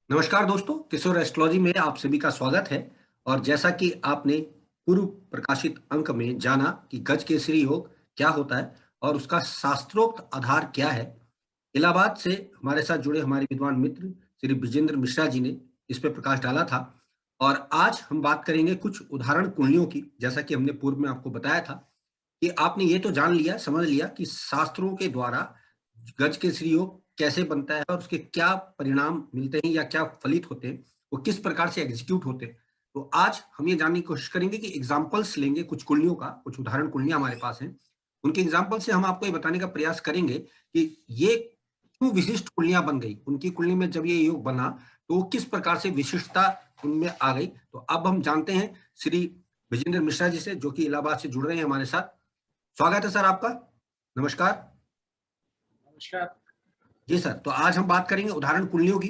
नमस्कार दोस्तों, किशोर एस्ट्रोलॉजी में आप सभी का स्वागत है। और जैसा कि आपने पूर्व प्रकाशित अंक में जाना कि गज केसरी योग क्या होता है और उसका शास्त्रोक्त आधार क्या है, इलाहाबाद से हमारे साथ जुड़े हमारे विद्वान मित्र श्री विजेंद्र मिश्रा जी ने इस पे प्रकाश डाला था। और आज हम बात करेंगे कुछ उदाहरण कुंडलियों की। जैसा कि हमने पूर्व में आपको बताया था कि आपने ये तो जान लिया, समझ लिया कि शास्त्रों के द्वारा गज केसरी योग कैसे बनता है और उसके क्या परिणाम मिलते हैं या क्या फलित होते हैं, वो किस प्रकार से एग्जीक्यूट होते हैं। तो आज हम ये जानने की कोशिश करेंगे कि एग्जाम्पल्स लेंगे कुछ कुंडलियों का, कुछ उदाहरण कुंडलियां हमारे पास हैं, उनके एग्जाम्पल से हम आपको ये बताने का प्रयास करेंगे कि ये क्यों विशिष्ट कुंडलियां बन गई। उनकी कुंडली में जब ये योग बना तो वो किस प्रकार से विशिष्टता उनमें आ गई। तो अब हम जानते हैं श्री विजेंद्र मिश्रा जी से, जो कि इलाहाबाद से जुड़ रहे हैं हमारे साथ। स्वागत है सर आपका। नमस्कार। नमस्कार। जी सर, तो आज हम बात करेंगे उदाहरण कुंडलियों की।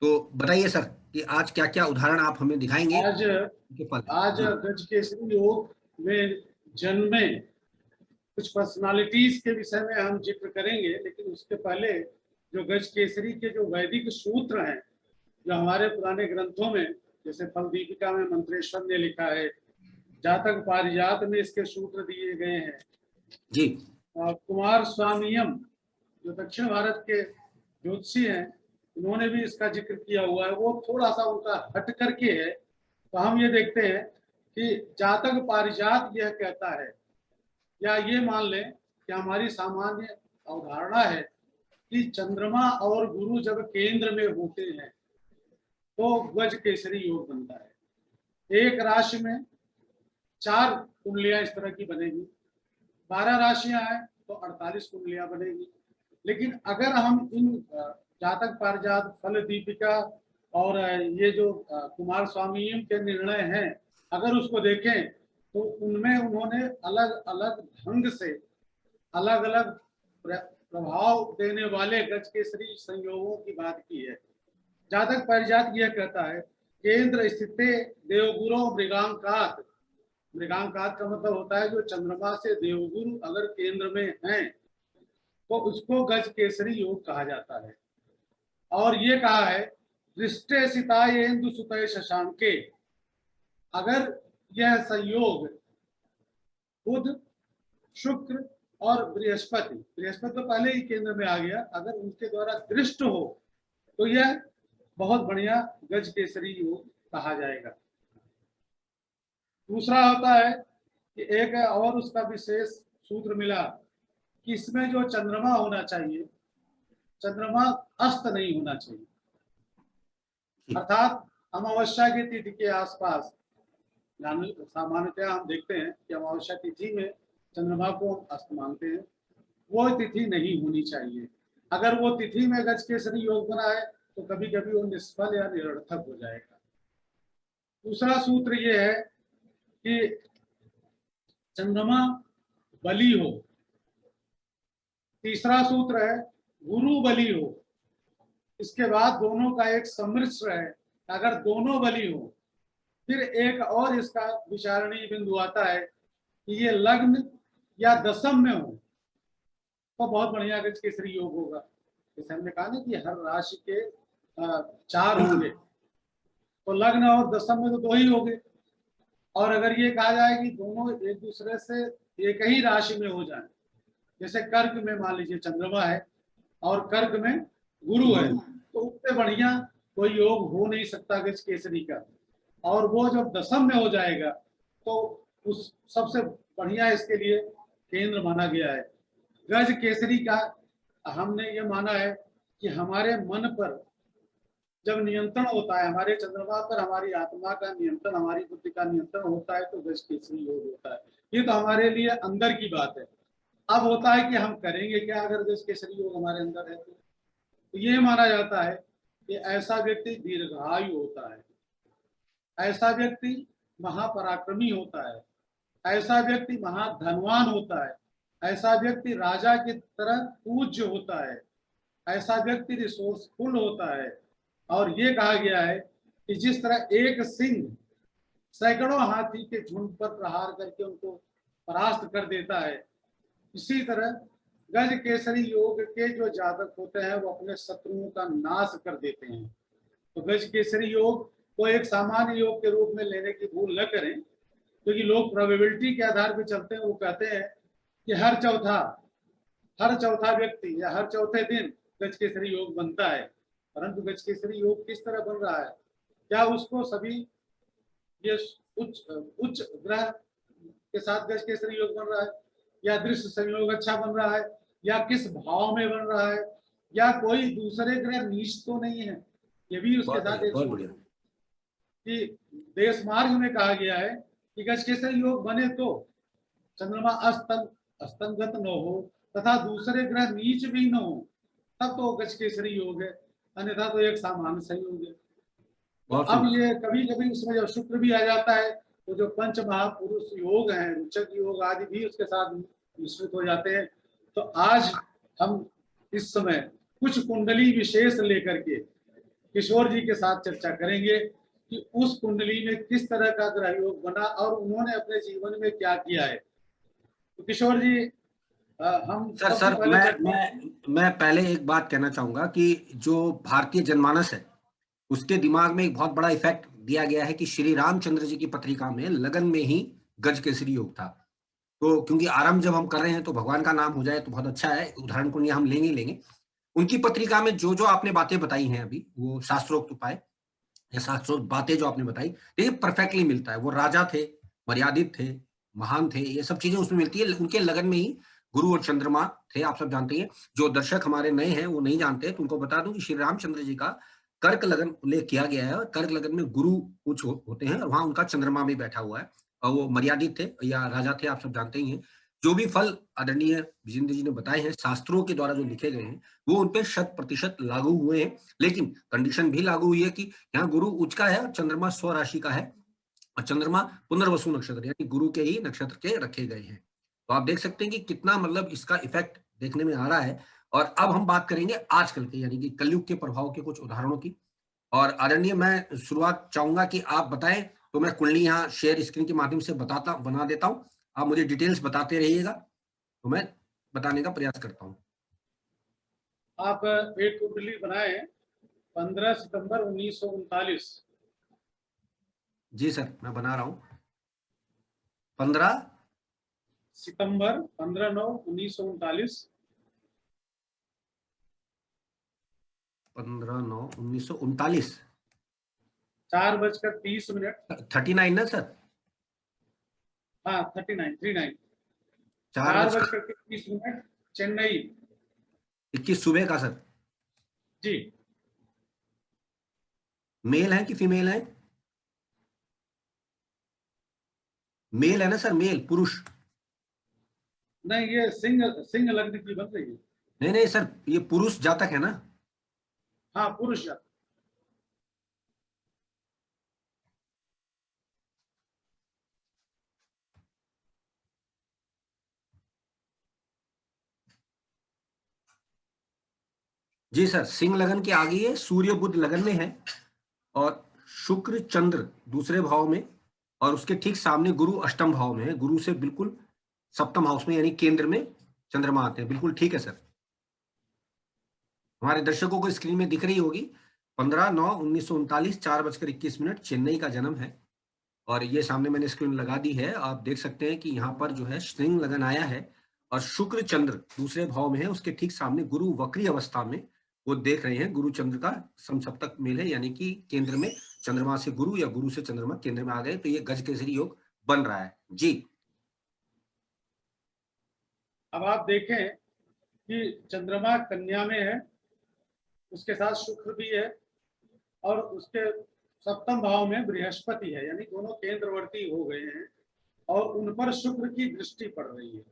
तो बताइए सर कि आज क्या क्या उदाहरण आप हमें दिखाएंगे। आज उनके फल आज जी। गज केसरी योग में जन्मे कुछ पर्सनालिटीज के विषय में हम जिक्र करेंगे, लेकिन उसके पहले जो गज केसरी के जो वैदिक सूत्र हैं, जो हमारे पुराने ग्रंथों में, जैसे फल दीपिका में मंत्रेश्वर ने लिखा है, जातक पारिजात में इसके सूत्र दिए गए हैं। जी। कुमार स्वामीयम जो दक्षिण भारत के ज्योतिषी हैं, उन्होंने भी इसका जिक्र किया हुआ है। वो थोड़ा सा उनका हट करके है। तो हम ये देखते हैं कि जातक पारिजात यह कहता है, या ये मान लें कि हमारी सामान्य अवधारणा है कि चंद्रमा और गुरु जब केंद्र में होते हैं तो गज केसरी योग बनता है। एक राशि में 4 कुंडलियां इस तरह की बनेगी, 12 राशियां हैं तो 48 कुंडलियां बनेगी। लेकिन अगर हम इन जातक पारिजात, फल दीपिका और ये जो कुमार स्वामी के निर्णय हैं, अगर उसको देखें तो उनमें उन्होंने अलग अलग ढंग से अलग अलग प्रभाव देने वाले गज केसरी संयोगों की बात की है। जातक पारिजात यह कहता है, केंद्र स्थित देवगुरु मृगांकात। मृगांकात का मतलब होता है जो चंद्रमा से देवगुरु अगर केंद्र में हैं तो उसको गज केसरी योग कहा जाता है। और ये कहा है, दृष्टे सितायेन्दु सुतय शशांके। अगर यह संयोग बुध, शुक्र और बृहस्पति, बृहस्पति तो पहले ही केंद्र में आ गया, अगर उनके द्वारा दृष्ट हो तो यह बहुत बढ़िया गज केसरी योग कहा जाएगा। दूसरा होता है कि एक और उसका विशेष सूत्र मिला कि इसमें जो चंद्रमा होना चाहिए, चंद्रमा अस्त नहीं होना चाहिए। अर्थात अमावस्या की तिथि के आसपास, सामान्यतः हम देखते हैं कि अमावस्या तिथि में चंद्रमा को हम अस्त मानते हैं, वो तिथि नहीं होनी चाहिए। अगर वो तिथि में गज केसरी योग बना है तो कभी कभी वो निष्फल या निरर्थक हो जाएगा। दूसरा सूत्र ये है कि चंद्रमा बली हो। तीसरा सूत्र है गुरु बली हो। इसके बाद दोनों का एक सम्मिश्र है। अगर दोनों बली हो, फिर एक और इसका विचारणीय बिंदु आता है कि ये लग्न या दशम में हो तो बहुत बढ़िया गज केसरी योग होगा। जैसे हमने कहा ना कि हर राशि के 4 होंगे, तो लग्न और दशम में तो 2 ही होंगे। और अगर ये कहा जाए कि दोनों एक दूसरे से एक ही राशि में हो जाए, जैसे कर्क में मान लीजिए चंद्रमा है और कर्क में गुरु है, तो उससे बढ़िया कोई योग हो नहीं सकता गज केसरी का। और वो जब दशम में हो जाएगा तो उस सबसे बढ़िया इसके लिए केंद्र माना गया है। गज केसरी का हमने ये माना है कि हमारे मन पर जब नियंत्रण होता है, हमारे चंद्रमा पर हमारी आत्मा का नियंत्रण, हमारी बुद्धि का नियंत्रण होता है तो गज केसरी योग होता है। ये तो हमारे लिए अंदर की बात है। अब होता है कि हम करेंगे क्या अगर गज केसरी योग हमारे अंदर है तो ये माना जाता है कि ऐसा व्यक्ति दीर्घायु होता है, ऐसा व्यक्ति महापराक्रमी होता है, ऐसा व्यक्ति महाधनवान होता है, ऐसा व्यक्ति राजा की तरह पूज्य होता है, ऐसा व्यक्ति रिसोर्सफुल होता है। और ये कहा गया है कि जिस तरह एक सिंह सैकड़ों हाथी के झुंड पर प्रहार करके उनको परास्त कर देता है, इसी तरह गज केसरी योग के जो जातक होते हैं वो अपने शत्रुओं का नाश कर देते हैं। तो गज केसरी योग को एक सामान्य योग के रूप में लेने की भूल न करें, क्योंकि लोग प्रोबेबिलिटी के आधार पर चलते हैं। वो कहते हैं कि हर चौथा व्यक्ति या हर चौथे दिन गज केसरी योग बनता है, परंतु गज केसरी योग किस तरह बन रहा है? क्या उसको सभी ये उच्च ग्रह के साथ गज केसरी योग बन रहा है, या दृश्य संयोग अच्छा बन रहा है, या किस भाव में बन रहा है, या कोई दूसरे ग्रह नीच तो नहीं है? ये भी उसके साथ एक बहुत बढ़िया। कि देश मार्ग में कहा गया है कि गज केसरी योग बने तो चंद्रमा अस्तंगत न हो तथा दूसरे ग्रह नीच भी न हो, तब तो गज केसरी योग है, अन्यथा तो एक सामान्य संयोग है। तो अब ये कभी कभी उसमें जब शुक्र भी आ जाता है तो जो पंच महापुरुष योग हैं, रुचक योग आदि भी उसके साथ मिश्रित हो जाते हैं। तो आज हम इस समय कुछ कुंडली विशेष लेकर के किशोर जी के साथ चर्चा करेंगे कि उस कुंडली में किस तरह का ग्रह योग बना और उन्होंने अपने जीवन में क्या किया है। तो किशोर जी, हम सर मैं पहले एक बात कहना चाहूंगा कि जो भारतीय जनमानस है उसके दिमाग में एक बहुत बड़ा इफेक्ट दिया गया है कि श्री रामचंद्र जी की पत्रिका में लगन में ही गज केसरी योग था। तो क्योंकि आरंभ जब हम कर रहे हैं तो भगवान का नाम हो जाए तो बहुत अच्छा है, उदाहरण को हम लेंगे। उनकी पत्रिका में जो जो आपने बातें बताई हैं अभी, वो शास्त्रोक्त उपाय या शास्त्रोक्त बातें जो आपने बताई, ये परफेक्टली मिलता है। वो राजा थे, मर्यादित थे, महान थे, ये सब चीजें उसमें मिलती है। उनके लगन में ही गुरु और चंद्रमा थे, आप सब जानते हैं। जो दर्शक हमारे नए हैं वो नहीं जानते तो उनको बता दूं कि श्री रामचंद्र जी का कर्क लगन उल्लेख किया गया है और कर्क लगन में गुरु कुछ होते हैं और वहां उनका चंद्रमा भी बैठा हुआ है और वो मर्यादित थे या राजा थे, आप सब जानते ही हैं। जो भी फल आदरणीय विजेंद्र जी ने बताए हैं शास्त्रों के द्वारा जो लिखे गए हैं वो उन पर 100% लागू हुए हैं, लेकिन कंडीशन भी लागू हुई है कि यहाँ गुरु उच्च का है और चंद्रमा स्वराशि का है और चंद्रमा पुनर्वसु नक्षत्र यानी गुरु के ही नक्षत्र के रखे गए हैं। तो आप देख सकते हैं कि कितना मतलब इसका इफेक्ट देखने में आ रहा है। और अब हम बात करेंगे आजकल के यानी कि कलयुग के प्रभाव के कुछ उदाहरणों की। और आदरणीय मैं शुरुआत चाहूंगा कि आप बताएं, तो मैं कुंडली यहाँ शेयर स्क्रीन के माध्यम से बना देता हूं, आप मुझे डिटेल्स बताते रहिएगा तो मैं बताने का प्रयास करता हूं। आप एक कुंडली बनाए 15 सितंबर 1939। जी सर, मैं बना रहा हूं। 15 सितंबर 15/9/1939 15/9/1939 4:30 39 ना सर? हाँ 39 4:30 4:30 चेन्नई। 21 सुबह का सर। जी। मेल है कि फीमेल है? मेल है ना सर, मेल पुरुष? नहीं, ये सिंह लग्न की बन रही है। नहीं नहीं सर, ये पुरुष जातक है ना? हाँ पुरुष। जी सर, सिंह लगन के आगे ये सूर्य बुध लगन में है और शुक्र चंद्र दूसरे भाव में और उसके ठीक सामने गुरु अष्टम भाव में है। गुरु से बिल्कुल सप्तम हाउस में यानी केंद्र में चंद्रमा आते हैं। बिल्कुल ठीक है सर, हमारे दर्शकों को स्क्रीन में दिख रही होगी। 15/9/1939 4:21 चेन्नई का जन्म है और ये सामने मैंने स्क्रीन लगा दी है। आप देख सकते हैं कि यहाँ पर जो है सिंह लगन आया है और शुक्र चंद्र दूसरे भाव में है। उसके ठीक सामने गुरु वक्री अवस्था में वो देख रहे हैं। गुरु चंद्र का समसप्तक मेल है यानी कि केंद्र में चंद्रमा से गुरु या गुरु से चंद्रमा केंद्र में आ गए, तो ये गज केसरी योग बन रहा है जी। अब आप देखें कि चंद्रमा कन्या में है, उसके साथ शुक्र भी है और उसके सप्तम भाव में बृहस्पति है, यानी दोनों केंद्रवर्ती हो गए हैं और उन पर शुक्र की दृष्टि पड़ रही है।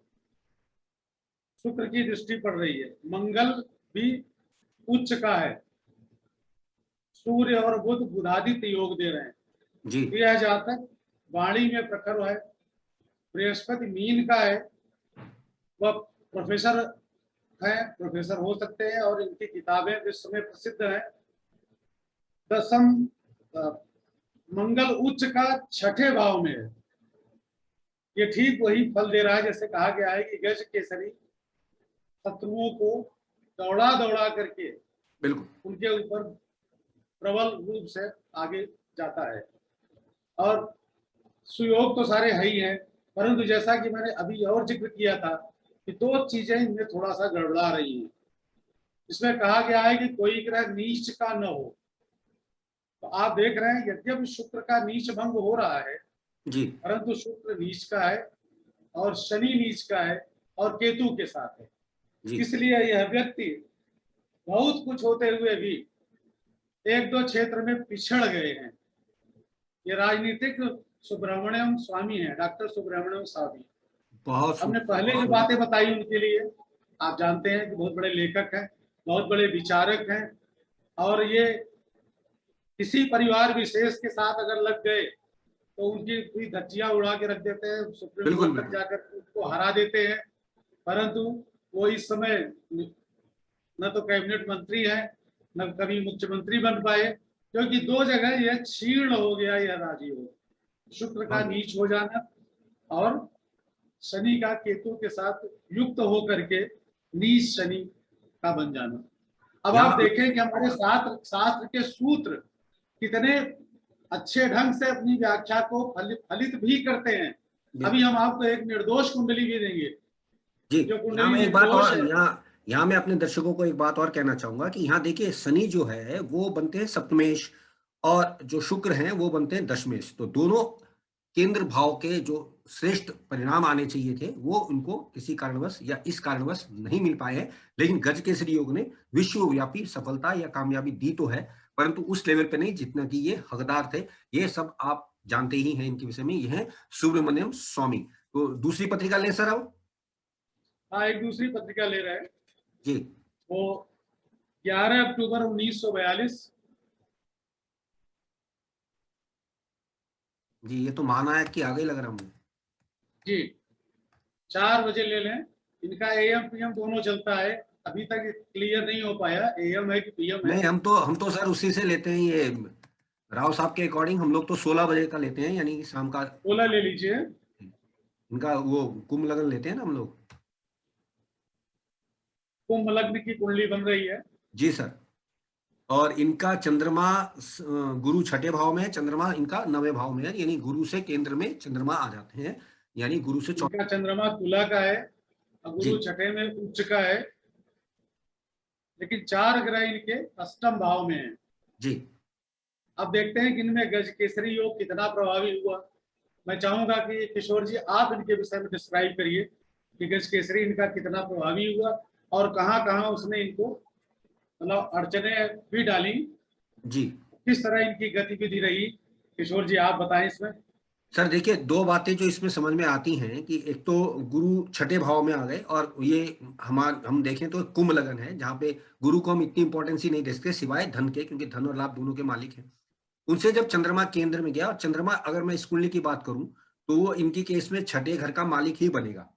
शुक्र की दृष्टि पड़ रही है। मंगल भी उच्च का है। सूर्य और बुध बुधादित्य योग दे रहे हैं जी। यह जातक वाणी में प्रखर है। बृहस्पति मीन का है, वह प्रोफेसर है, प्रोफेसर हो सकते हैं और इनकी किताबें विश्व में प्रसिद्ध हैं। दसम मंगल उच्च का छठे भाव में है। ये ठीक वही फल दे रहा है जैसे कहा गया है कि गज केसरी शत्रुओं को दौड़ा दौड़ा करके बिल्कुल उनके ऊपर प्रबल रूप से आगे जाता है। और सुयोग तो सारे है ही हैं, परंतु जैसा कि मैंने अभी और जिक्र किया था कि दो चीजें इनमें थोड़ा सा गड़बड़ा रही हैं। इसमें कहा गया है कि कोई ग्रह नीच का न हो, तो आप देख रहे हैं यद्यपि शुक्र का नीच भंग हो रहा है, जी परंतु शुक्र नीच का है और शनि नीच का है और केतु के साथ है। जी इसलिए यह व्यक्ति बहुत कुछ होते हुए भी एक दो क्षेत्र में पिछड़ गए हैं। ये राजनीतिक सुब्रमण्यम स्वामी है, डॉक्टर सुब्रमण्यम स्वामी। बहुत हमने पहले जो बहुत बातें बताई उनके लिए, आप जानते हैं कि बहुत बड़े लेखक हैं, बहुत बड़े विचारक हैं, और ये किसी परिवार विशेष के साथ अगर लग गए तो उनकी पूरी धज्जियां उड़ा के रख देते हैं, सुप्रीम बिल्कुल कोर्ट तक बिल्कुल जाकर उसको हरा देते हैं। परंतु वो इस समय न तो कैबिनेट मंत्री है, न कभी मुख्यमंत्री बन पाए, क्योंकि दो जगह यह क्षीण हो गया यह राजयोग। शुक्र का बहुत नीच हो जाना और शनि का केतु के साथ युक्त होकर के नीच शनि का बन जाना। अब आप यहाँ देखें कि हमारे शास्त्र के सूत्र कितने अच्छे ढंग से अपनी व्याख्या को फलित भी करते हैं। अभी बिल्कुल हम आपको एक निर्दोष कुंडली भी देंगे। जी। जो यहाँ कुंडली मैं एक बात निर्दोष और है, यहाँ मैं अपने दर्शकों को एक बात और कहना चाहूंगा कि यहाँ देखिए शनि जो है वो बनते हैं सप्तमेश और जो शुक्र हैं वो बनते हैं दशमेश। तो दोनों केंद्र भाव के जो श्रेष्ठ परिणाम आने चाहिए थे वो उनको किसी कारणवश या इस कारणवश नहीं मिल पाए हैं। लेकिन गज केसरी योग ने विश्वव्यापी सफलता या कामयाबी दी तो है, परंतु उस लेवल पे नहीं जितना कि ये हकदार थे। ये सब आप जानते ही हैं इनके विषय में। ये है सुब्रमण्यम स्वामी। तो दूसरी पत्रिका ले सर अब। हाँ एक दूसरी पत्रिका ले रहे हैं। जी वो 11 अक्टूबर 1942। जी, ये तो महानायक की आगे लग रहा हूँ। जी 4 बजे ले लें। इनका एएम पीएम दोनों चलता है, अभी तक क्लियर नहीं हो पाया एएम है कि पीएम है। नहीं, हम तो सर उसी से लेते हैं। ये राव साहब के अकॉर्डिंग हम लोग तो 16 बजे का लेते हैं, यानी कि शाम का। 16 ले लीजिए। इनका वो कुंभ लगन लेते हैं ना हम लोग। कुंभ लग्न की कुंडली बन रही है। जी सर। और इनका चंद्रमा गुरु छठे भाव में है, चंद्रमा इनका 9वें भाव में है, यानी गुरु से केंद्र में चंद्रमा आ जाते हैं, यानी गुरु से इनका चंद्रमा तुला का है और जी गुरु छठे में उच्च का है, लेकिन 4 ग्रह इनके अष्टम भाव में है। जी अब देखते हैं कि इनमें गज केसरी योग कितना प्रभावी हुआ। मैं चाहूंगा कि किशोर जी आप इनके विषय में डिस्क्राइब करिए कि गज केसरी इनका कितना प्रभावी हुआ और कहाँ कहाँ उसने इनको मतलब अड़चने भी डाली, जी किस तरह इनकी गतिविधि रही। किशोर जी आप बताएं इसमें। सर देखिए, दो बातें जो इसमें समझ में आती हैं कि एक तो गुरु छठे भाव में आ गए, और ये हम देखें तो कुंभ लगन है जहाँ पे गुरु को हम इतनी इंपॉर्टेंस ही नहीं दे सकते सिवाय धन के, क्योंकि धन और लाभ दोनों के मालिक हैं। उनसे जब चंद्रमा केंद्र में गया, और चंद्रमा अगर मैं इस कुंडली की बात करूं तो वो इनकी केस में छठे घर का मालिक ही बनेगा।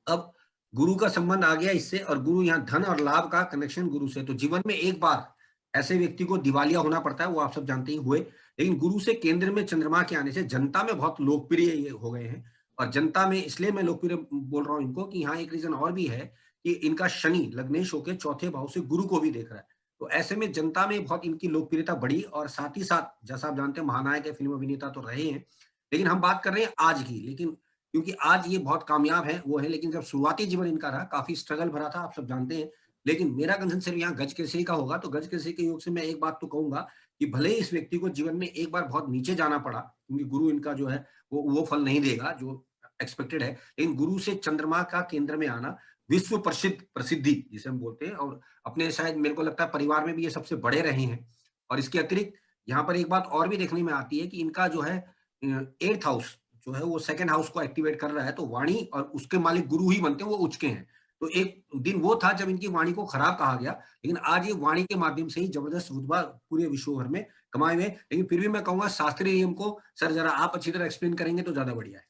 अब गुरु का संबंध आ गया इससे, और गुरु यहाँ धन और लाभ का कनेक्शन गुरु से, तो जीवन में एक बार ऐसे व्यक्ति को दिवालिया होना पड़ता है, वो आप सब जानते ही हुए। लेकिन गुरु से केंद्र में चंद्रमा के आने से जनता में बहुत लोकप्रिय ये हो गए हैं। और जनता में इसलिए मैं लोकप्रिय बोल रहा हूं इनको कि यहाँ एक रीजन और भी है कि इनका शनि लग्नेश होकर चौथे भाव से गुरु को भी देख रहा है। तो ऐसे में जनता में बहुत इनकी लोकप्रियता बढ़ी, और साथ ही साथ जैसा आप जानते हैं महानायक है, फिल्म अभिनेता तो रहे हैं। लेकिन हम बात कर रहे हैं आज की, लेकिन क्योंकि आज ये बहुत कामयाब है वो है, लेकिन जब शुरुआती जीवन इनका रहा काफी स्ट्रगल भरा था, आप सब जानते हैं। लेकिन मेरा कंसर्न सिर्फ यहाँ गज केसरी का होगा, तो गज केसरी के योग से मैं एक बात तो कहूंगा कि भले ही इस व्यक्ति को जीवन में एक बार बहुत नीचे जाना पड़ा, क्योंकि गुरु इनका जो है वो फल नहीं देगा जो एक्सपेक्टेड है, लेकिन गुरु से चंद्रमा का केंद्र में आना विश्व प्रसिद्ध प्रसिद्धि जिसे हम बोलते हैं, और अपने शायद मेरे को लगता है परिवार में भी ये सबसे बड़े रहे हैं। और इसके अतिरिक्त यहाँ पर एक बात और भी देखने में आती है कि इनका जो है 8th हाउस जो है वो 2nd हाउस को एक्टिवेट कर रहा है, तो वाणी और उसके मालिक गुरु ही बनते हैं, वो उच्च के हैं। तो एक दिन वो था जब इनकी वाणी को खराब कहा गया, लेकिन आज ये वाणी के माध्यम से ही जबरदस्त रुतबा पूरे विश्व भर में कमाए हुए। लेकिन फिर भी मैं कहूंगा शास्त्रीय नियम को सर जरा आप अच्छी तरह एक्सप्लेन करेंगे तो ज्यादा बढ़िया है।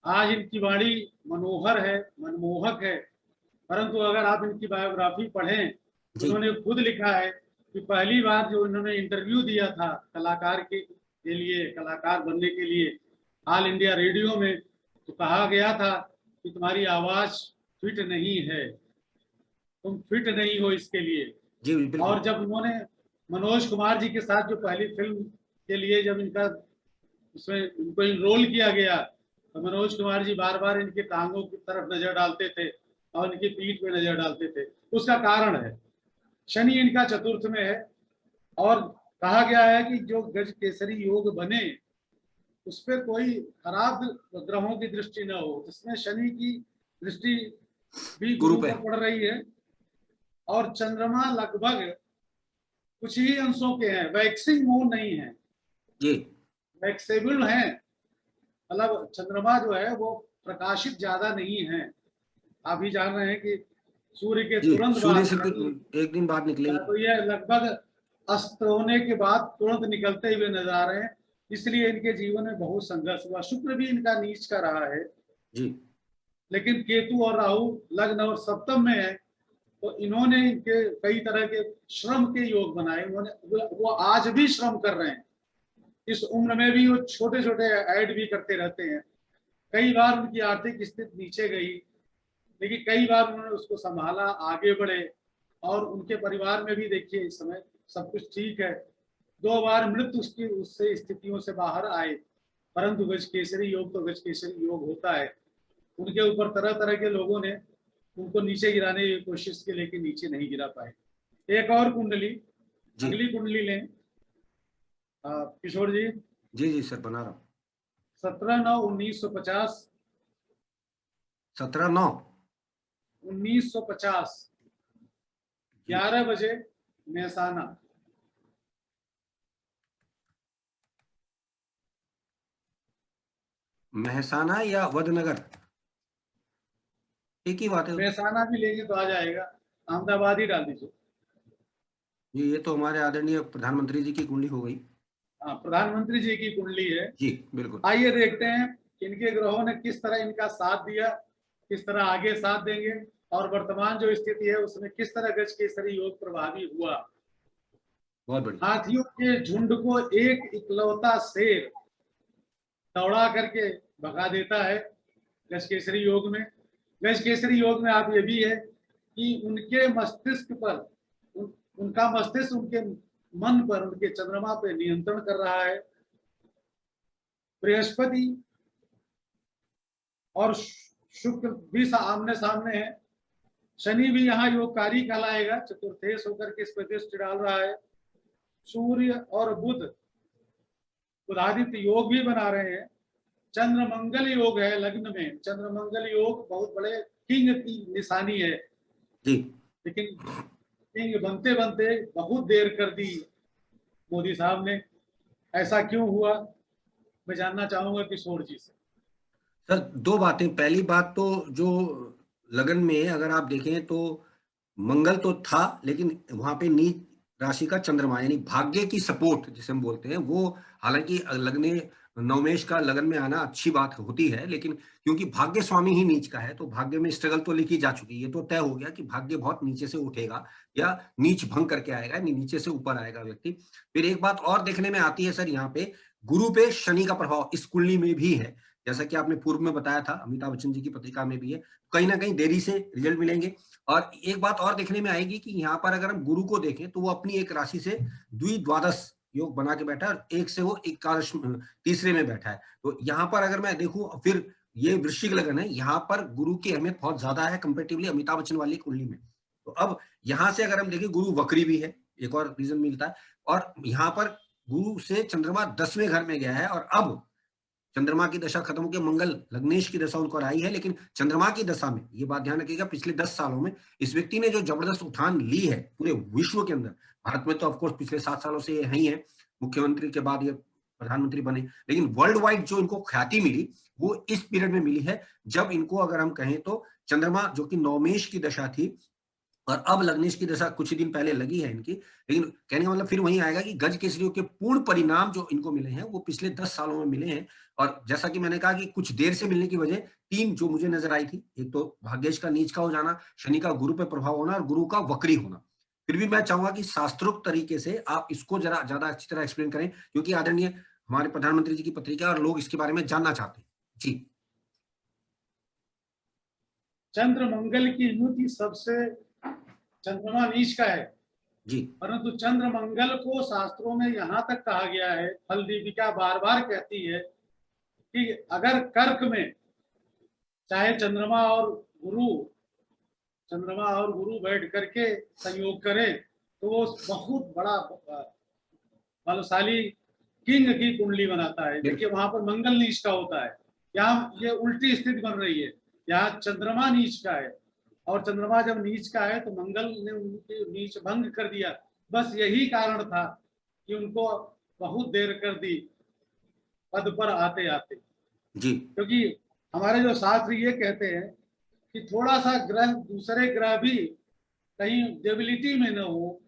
आज इनकी वाणी मनोहर है, मनमोहक है, परंतु अगर आप इनकी बायोग्राफी पढ़ें तो जी उन्होंने खुद लिखा है कि पहली बार जो इन्होंने इंटरव्यू दिया था कलाकार के लिए, कलाकार बनने के लिए ऑल इंडिया रेडियो में, तो कहा गया था कि तुम्हारी आवाज फिट नहीं है, तुम फिट नहीं हो इसके लिए। जी बिल्कुल। और जब उन्होंने मनोज कुमार जी के साथ जो पहली फिल्म के लिए जब इनका उसमें इनको इनरोल किया गया, तो मनोज कुमार जी बार बार इनके टांगों की तरफ नजर डालते थे और इनकी पीठ पे नजर डालते थे। उसका कारण है शनि इनका चतुर्थ में है, और कहा गया है कि जो गज केसरी योग बने उस पर कोई खराब ग्रहों की दृष्टि न हो, जिसमें शनि की दृष्टि भी गुरु गुरु पे। पर पड़ रही है, और चंद्रमा लगभग कुछ ही अंशों के हैं, वैक्सिंग मून नहीं है, जी वैक्सेबल है। मतलब चंद्रमा जो है वो प्रकाशित ज्यादा नहीं है। आप ही जान रहे हैं कि सूर्य के जी, तुरंत सूर्य बाद से एक दिन बाद निकलेगी। तो ये लगभग अस्त होने के बाद तुरंत निकलते हुए नजर आ रहे हैं, इसलिए इनके जीवन में बहुत संघर्ष हुआ। शुक्र भी इनका नीच का रहा है, जी लेकिन केतु और राहु लग्न और सप्तम में है, तो इन्होंने इनके कई तरह के श्रम के योग बनाए। उन्होंने वो आज भी श्रम कर रहे हैं, इस उम्र में भी वो छोटे छोटे ऐड भी करते रहते हैं। कई बार उनकी आर्थिक स्थिति नीचे गई, लेकिन कई बार उन्होंने उसको संभाला, आगे बढ़े, और उनके परिवार में भी देखिए इस समय सब कुछ ठीक है। 2 बार मृत्यु उसकी उससे स्थितियों से बाहर आए, परंतु गज केसरी योग तो गज केसरी योग होता है। उनके ऊपर तरह तरह के लोगों ने उनको नीचे गिराने की कोशिश की, लेकिन नीचे नहीं गिरा पाए। एक और कुंडली, जी अगली कुंडली लें किशोर जी। जी जी सर, बना रहा हूँ। 17/9/1950। 17/9। 1950 जी 11 बजे मेहसाना। मेहसाना या वडनगर, एक ही बात है। मेहसाना भी लेंगे तो आ जाएगा, अहमदाबाद ही डाल दीजिए। ये तो हमारे आदरणीय प्रधानमंत्री जी की कुंडली हो गई। हाँ, प्रधानमंत्री जी की कुंडली है। जी बिल्कुल। आइए देखते हैं कि इनके ग्रहों ने किस तरह इनका साथ दिया, किस तरह आगे साथ देंगे, और वर्तमान जो स्थिति है उसमें किस तरह गज केसरी योग प्रभावी हुआ। बहुत बढ़िया। हाथियों के झुंड को एक इकलौता शेर दौड़ा करके भगा देता है गज केसरी योग में। गज केसरी योग में आप ये भी है कि उनके मस्तिष्क पर उनका मस्तिष्क उनके मन पर, उनके चंद्रमा पर नियंत्रण कर रहा है। बृहस्पति और शुक्र भी आमने सामने है। शनि भी यहाँ योगकारी कहलाएगा, चतुर्थेश होकर के इस पर दृष्टि डाल रहा है। सूर्य और बुध बुधादित्य योग भी बना रहे हैं। चंद्र मंगल योग है लग्न में। चंद्र मंगल योग बहुत बड़े किंग की निशानी है, जी लेकिन किंग बनते बनते बहुत देर कर दी मोदी साहब ने। ऐसा क्यों हुआ, मैं जानना चाहूंगा किशोर जी से। सर, दो बातें। पहली बात तो जो लगन में अगर आप देखें तो मंगल तो था, लेकिन वहां पे नीच राशि का चंद्रमा, यानी भाग्य की सपोर्ट जिसे हम बोलते हैं वो, हालांकि लगने नवमेश का लगन में आना अच्छी बात होती है, लेकिन क्योंकि भाग्य स्वामी ही नीच का है तो भाग्य में स्ट्रगल तो लिखी जा चुकी है। ये तो तय हो गया कि भाग्य बहुत नीचे से उठेगा या नीच भंग करके आएगा, नीचे से ऊपर आएगा व्यक्ति। फिर एक बात और देखने में आती है सर, यहाँ पे गुरु पे शनि का प्रभाव इस कुंडली में भी है, जैसा कि आपने पूर्व में बताया था, अमिताभ बच्चन जी की पत्रिका में भी है। कहीं ना कहीं देरी से रिजल्ट मिलेंगे। और एक बात और देखने में आएगी कि यहाँ पर अगर हम गुरु को देखें तो वो अपनी एक राशि से द्विद्वादश योग बना के बैठा है, और एक से वो एकादश तीसरे में बैठा है। तो यहाँ पर अगर मैं देखूं, फिर ये वृश्चिक लगन है, यहाँ पर गुरु की अहमियत बहुत ज्यादा है कंपेरेटिवली अमिताभ बच्चन वाली कुंडली में। तो अब यहाँ से अगर हम देखें, गुरु वक्री भी है, एक और रीजन मिलता है। और यहाँ पर गुरु से चंद्रमा 10वें घर में गया है, और अब चंद्रमा की दशा खत्म होकर मंगल लग्नेश की दशा उनको आई है। लेकिन चंद्रमा की दशा में ये बात ध्यान रखिएगा, पिछले 10 सालों में इस व्यक्ति ने जो जबरदस्त उठान ली है पूरे विश्व के अंदर, भारत में तो ऑफकोर्स पिछले 7 सालों से ये है ही है, मुख्यमंत्री के बाद ये प्रधानमंत्री बने, लेकिन वर्ल्ड वाइड जो इनको ख्याति मिली वो इस पीरियड में मिली है, जब इनको अगर हम कहें तो चंद्रमा जो कि नवमेश की दशा थी, और अब लग्नेश की दशा कुछ ही दिन पहले लगी है इनकी। लेकिन कहने का मतलब फिर वही आएगा कि गज केसरियों के पूर्ण परिणाम जो इनको मिले हैं वो पिछले 10 सालों में मिले हैं। और जैसा कि मैंने कहा कि कुछ देर से मिलने की वजह तीन जो मुझे नजर आई थी, एक तो भाग्येश का नीच का हो जाना, शनि का गुरु पे प्रभाव होना, और गुरु का वक्री होना। फिर भी मैं चाहूंगा कि शास्त्रोक्त तरीके से आप इसको जरा ज्यादा अच्छी तरह एक्सप्लेन करें, क्योंकि आदरणीय हमारे प्रधानमंत्री जी की पत्रिका और लोग इसके बारे में जानना चाहते हैं। जी चंद्र मंगल की युति सबसे, चंद्रमा नीच का है, जी परंतु चंद्र मंगल को शास्त्रों में यहाँ तक कहा गया है, फल दीपिका बार बार कहती है कि अगर कर्क में चाहे चंद्रमा और गुरु बैठ करके संयोग करें तो वो बहुत बड़ा बलशाली किंग की कुंडली बनाता है। देखिए वहां पर मंगल नीच का होता है, यहाँ ये उल्टी स्थिति बन रही है, यहाँ चंद्रमा नीच का है, और चंद्रमा जब नीच का है तो मंगल ने उनकी नीच भंग कर दिया। बस यही कारण था कि उनको बहुत देर कर दी पद पर आते आते, जी क्योंकि हमारे जो शास्त्र ये कहते हैं कि थोड़ा सा ग्रह दूसरे ग्रह भी कहीं डेबिलिटी में न हो,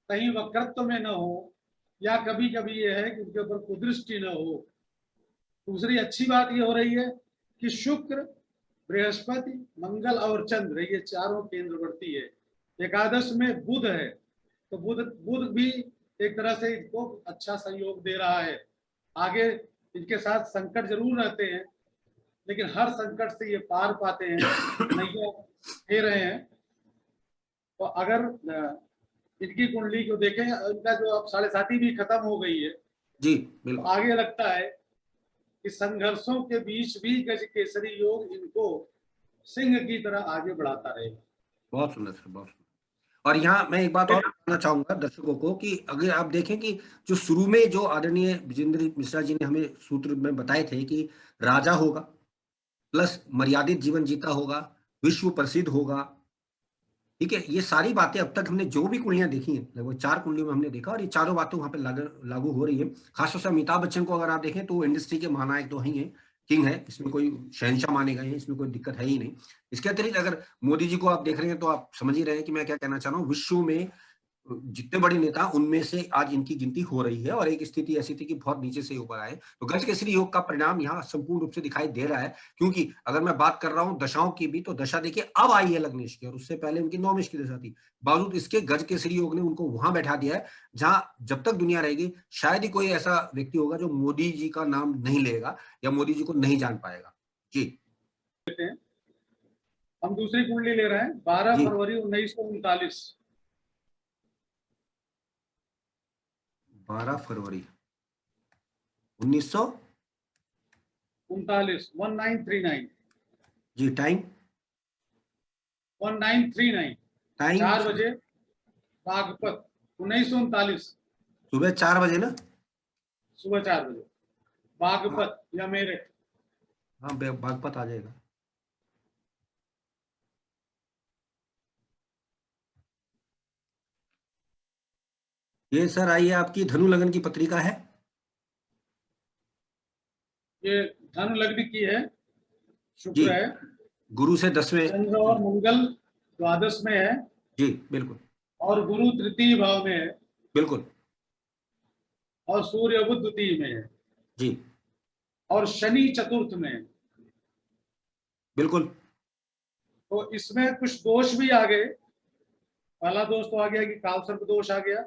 कहीं वक्रत्व में न हो, या कभी कभी ये है कि उनके ऊपर कुदृष्टि न हो। दूसरी अच्छी बात ये हो रही है कि शुक्र, बृहस्पति, मंगल और चंद्र ये चारों केंद्रवर्ती है। एकादश में बुध है, तो बुध बुध भी एक तरह से इनको अच्छा सहयोग दे रहा है। आगे इनके साथ संकट जरूर रहते हैं, लेकिन हर संकट से ये पार पाते हैं, नैया दे रहे हैं। तो अगर इनकी कुंडली को देखें, इनका जो अब 7.5 भी खत्म हो गई है, जी तो बिल्कुल। आगे लगता है कि संघर्षों के बीच भी गज केसरी योग इनको सिंह की तरह आगे बढ़ाता रहेगा। बहुत सुंदर सर, बहुत सुंदर। और यहाँ मैं एक बात और बताना चाहूंगा दर्शकों को कि अगर आप देखें कि जो शुरू में जो आदरणीय विजेंद्र मिश्रा जी ने हमें सूत्र में बताए थे कि राजा होगा, प्लस मर्यादित जीवन जीता होगा, विश्व प्रसिद्ध होगा, ठीक है, ये सारी बातें अब तक हमने जो भी कुंडलियां देखी हैं, लगभग 4 कुंडलियों में हमने देखा, और ये चारों बातें वहां पे लागू हो रही है। खासतौर से अमिताभ बच्चन को अगर आप देखें तो इंडस्ट्री के महानायक तो ही हैं, किंग है, इसमें कोई शहंशाह माने गए हैं, इसमें कोई दिक्कत है ही नहीं। इसके अतिरिक्त अगर मोदी जी को आप देख रहे हैं तो आप समझ ही रहे हैं कि मैं क्या कहना चाह रहा हूँ। विश्व में जितने बड़े नेता उनमें से आज इनकी गिनती हो रही है, और एक स्थिति ऐसी थी कि बहुत नीचे से ऊपर आए, तो गज केसरी योग का परिणाम यहाँ संपूर्ण रूप से दिखाई दे रहा है। क्योंकि अगर मैं बात कर रहा हूं दशाओं की भी, तो दशा देखिए अब आई है लग्नेश की, और उससे पहले उनकी नौमेश की दशा थी। बावजूद इसके गज केसरी योग ने उनको वहां बैठा दिया है जहां जब तक दुनिया रहेगी शायद ही कोई ऐसा व्यक्ति होगा जो मोदी जी का नाम नहीं लेगा या मोदी जी को नहीं जान पाएगा। जी हम दूसरी कुंडली ले रहे हैं, 12 जी फरवरी 1939। 12 फरवरी 1900। 1939। जी टाइम 1939 टाइम 4 बजे बागपत, 1939 सुबह 4 बजे ना। सुबह 4 बजे बागपत या मेरठ। हाँ बागपत आ जाएगा। ये सर आइए आपकी धनु लगन की पत्रिका है। ये धनु लग्न की है, जी शुक्र है, गुरु से 10वें। चंद्र और मंगल द्वादश में है, जी बिल्कुल और गुरु तृतीय भाव में है, बिल्कुल। और सूर्य बुध द्वितीय में है, जी और शनि चतुर्थ में है। बिल्कुल। तो इसमें कुछ दोष भी आ गए। पहला दोष तो आ गया कि काल सर्प दोष आ गया।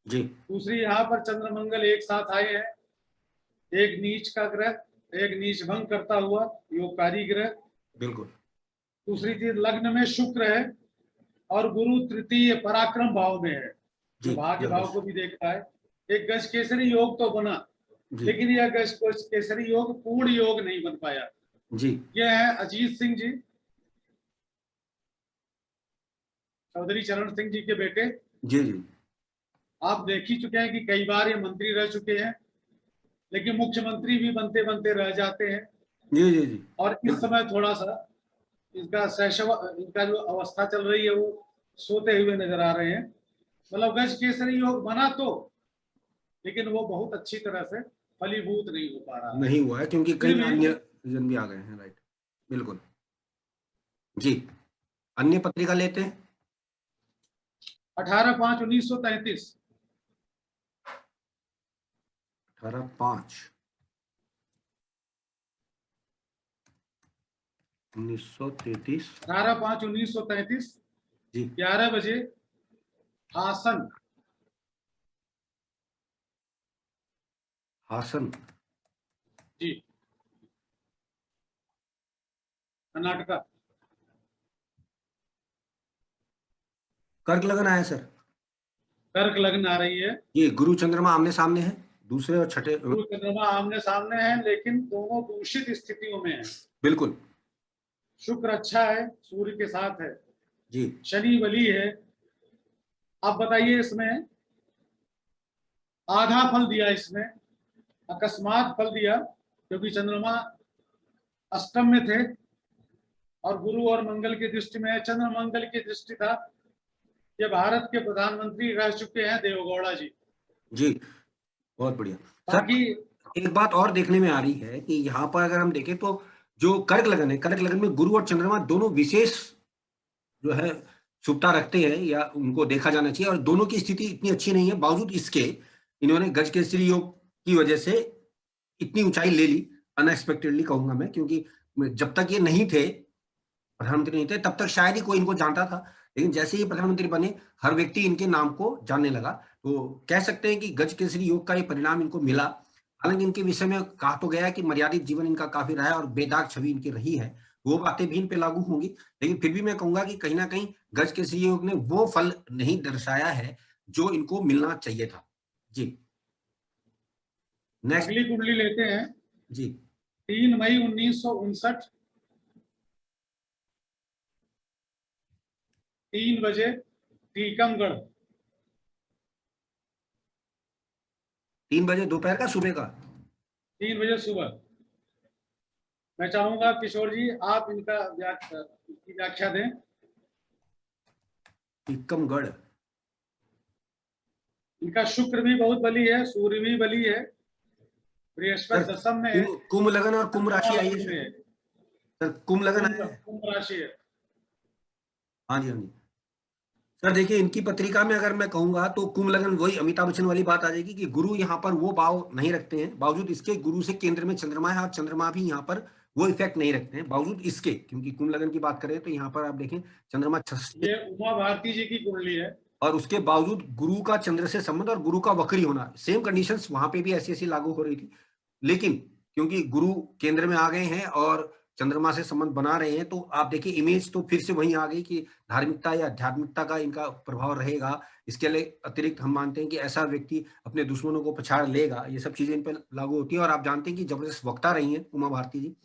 जी दूसरी, यहाँ पर चंद्र मंगल एक साथ आए हैं, एक नीच का ग्रह, एक नीच भंग करता हुआ योगकारी ग्रह। बिल्कुल। दूसरी चीज, लग्न में शुक्र है और गुरु तृतीय पराक्रम भाव में है, जो जी भाग्य भाव जबरदस्त। को भी देखता है। एक गज केसरी योग तो बना, जी लेकिन यह गज केसरी योग पूर्ण योग नहीं बन पाया। जी ये है अजीत सिंह जी, चौधरी चरण सिंह जी के बेटे। जी जी आप देख ही चुके हैं कि कई बार ये मंत्री रह चुके हैं, लेकिन मुख्यमंत्री भी बनते बनते रह जाते हैं। जी जी जी और इस बिल्कुल। समय थोड़ा सा इनका शैशव, इनका जो अवस्था चल रही है वो सोते हुए नजर आ रहे हैं। मतलब गज केसरी योग बना तो, लेकिन वो बहुत अच्छी तरह से फलीभूत नहीं हो पा रहा है। नहीं हुआ है क्योंकि फिर कई भी अन्य रीजन भी आ गए हैं, राइट। बिल्कुल। जी अन्य पत्रिका लेते हैं। 18/5/1933। 18/5/1933। 18/5/1933 जी 11 बजे हासन। हासन। जी कर्नाटका। कर्क लगन आया सर। कर्क लग्न आ रही है। ये गुरु चंद्रमा आमने सामने है, दूसरे और छठे। गुरु चंद्रमा आमने सामने है, लेकिन दोनों दूषित स्थितियों में है। बिल्कुल। शुक्र अच्छा है, सूर्य के साथ है, जी शनि बली है। आप बताइए, इसमें आधा फल दिया, इसमें अकस्मात फल दिया, क्योंकि चंद्रमा अष्टम में थे और गुरु और मंगल की दृष्टि में है। चंद्र मंगल की दृष्टि था। ये भारत के प्रधानमंत्री रह चुके हैं देवगौड़ा जी। जी, बहुत बढ़िया सर। बाकी एक बात और देखने में आ रही है कि यहाँ पर अगर हम देखें तो जो कर्क लगन है, कर्क लगन में गुरु और चंद्रमा दोनों विशेष जो है शुभता रखते हैं, या उनको देखा जाना चाहिए, और दोनों की स्थिति इतनी अच्छी नहीं है। बावजूद इसके इन्होंने गज केसरी योग की वजह से इतनी ऊंचाई ले ली, अनएक्सपेक्टेडली कहूंगा मैं, क्योंकि जब तक ये नहीं थे, प्रधानमंत्री नहीं थे, तब तक शायद ही कोई इनको जानता था। लेकिन जैसे ही प्रधानमंत्री बने, हर व्यक्ति इनके नाम को जानने लगा। तो कह सकते हैं कि गज केसरी योग का ये परिणाम इनको मिला। हालांकि इनके विषय में कहा तो गया है कि मर्यादित जीवन इनका काफी रहा है और बेदाग छवि इनकी रही है, वो बातें भी इन पे लागू होंगी। लेकिन फिर भी मैं कहूंगा कि कहीं ना कहीं गज केसरी योग ने वो फल नहीं दर्शाया है जो इनको मिलना चाहिए था। जी, नेक्स्ट। अगली कुंडली लेते हैं। जी 3 मई 1959, 3 बजे, टीकमगढ़। 3 बजे दोपहर का, सुबह का? 3 बजे सुबह। मैं चाहूंगा किशोर जी, आप इनकी व्याख्या दें। टीकमगढ़। इनका शुक्र भी बहुत बली है, सूर्य भी बली है, बृहस्पति दशम में है, कुंभ लगन और कुंभ चंद्रमा राशि आई है लग्न में है। सर, कुंभ लगन आया है। कुंभ राशि है। हाँ जी, हाँ जी सर। देखिए, इनकी पत्रिका में अगर मैं कहूंगा तो कुंभ लगन, वही अमिताभ बच्चन वाली बात आ जाएगी कि गुरु यहाँ पर वो भाव नहीं रखते हैं। बावजूद इसके गुरु से केंद्र में चंद्रमा है, और चंद्रमा भी यहाँ पर वो इफेक्ट नहीं रखते हैं बावजूद इसके, क्योंकि कुंभ लगन की बात करें तो यहाँ पर आप देखें चंद्रमा ये उमा भारती जी की कुंडली है। और उसके बावजूद गुरु का चंद्र से संबंध और गुरु का वक्री होना, सेम कंडीशंस वहां पे भी ऐसी ऐसी लागू हो रही थी। लेकिन क्योंकि गुरु केंद्र में आ गए हैं और चंद्रमा से संबंध बना रहे हैं, तो आप देखिए इमेज तो फिर से वहीं आ गई कि धार्मिकता या आध्यात्मिकता का इनका प्रभाव रहेगा। इसके लिए अतिरिक्त हम मानते हैं कि ऐसा व्यक्ति अपने दुश्मनों को पछाड़ लेगा, ये सब चीजें इन पर लागू होती है। और आप जानते हैं कि जबरदस्त वक्ता रही हैं उमा भारती जी,